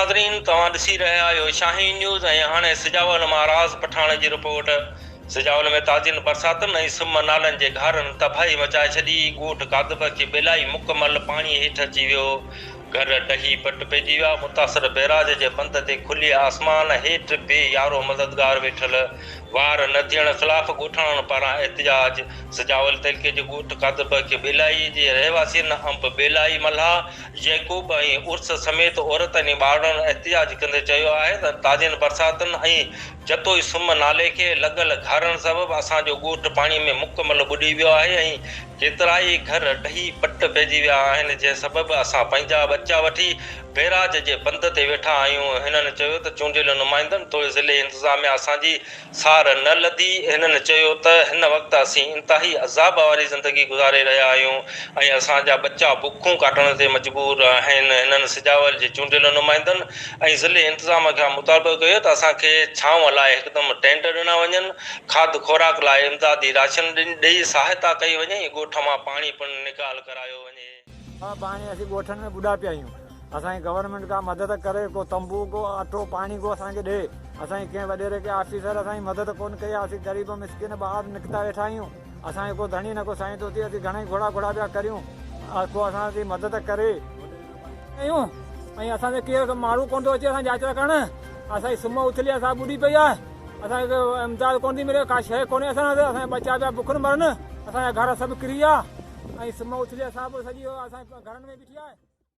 नाज़रीन तव्हां ॾिसी रहिया आहियो शाहीन न्यूज़ ऐं हाणे सिजावल महाराज पठाण जी रिपोर्ट। सिजावल में ताज़ियुनि बरसातुनि ऐं सुम नालनि जे घरनि तबाही मचाए छॾी। ॻोठ कादब खे बेलाई मुकमल पाणी हेठि अची वियो। घर ॾही पट पइजी विया। मुतासिर बैराज जे बंद ते खुली आसमान हेठि बेयारो मददगार वेठल। वार न थियण ख़िलाफ़ ॻोठाणनि पारां एहतिजाज। सिजावल तइलके जे ॻोठ कादब खे बेलाई जे रहवासियुनि अंब बेलाई मल्हा यैकूब ऐं उर्स समेत औरतनि ऐं ॿारनि एहतिजाज कंदे चयो आहे त ताज़ियुनि बरसातुनि ऐं जतोई सुम नाले खे लॻल घरनि सबबि असांजो ॻोठ पाणी में मुकमल ॿुॾी वियो आहे ऐं केतिराई घर ॾही पट पइजी विया आहिनि, जंहिं सबबि असां पंहिंजा बचा वठी बैराज जे बंद ते वेठा आहियूं। हिननि चयो त चूंडियल नुमाइंदनि तोड़े ज़िले इंतिज़ामिया असांजी सार न लधी। हिननि चयो त हिन वक़्तु असीं इंतिहाई अज़ाब वारी ज़िंदगी गुज़ारे रहिया आहियूं ऐं असांजा बचा बुखूं काटण ते मजबूर आहिनि। हिननि सिजावल जे चूंडियल नुमाइंदनि ऐं ज़िले इंतिज़ाम खां मुतालबो कयो त असांखे छांव लाइ हिकदमि टेंट ॾिना वञनि, खाद खुराक लाइ इमदादी राशन ॾेई सहायता कई वञे ऐं ॻोठ मां पाणी पिणु निकाल करायो वञे। पाणी असीं ॻोठनि में ॿुॾा पिया आहियूं। असांजी गवर्नमेंट का मदद करे, को तंबू को अटो पाणी को असांखे ॾे। असांजी कंहिं वॾेरे के ऑफिसर असांजी मदद कोन कई आहे। असीं ग़रीब मिसकिन ॿाहिरि निकिता वेठा आहियूं। असांखे को धणी न को साईं थो थिए। असीं घणेई घोड़ा पिया करियूं, को असांजी मदद करे कयूं ऐं असांखे केरु माण्हू कोन थो अचे असां जांच करणु। असांजी सुम्ह उथली असां ॿुॾी पई आहे। असांखे इमदाद कोन थी मिले, का शइ कोन्हे असां वटि। असांजा बचा पिया बुखनि मरनि, असांजा घर सभु किरी विया ऐं सुम्ह उथली असां सॼी असांजे घरनि में बीठी आहे।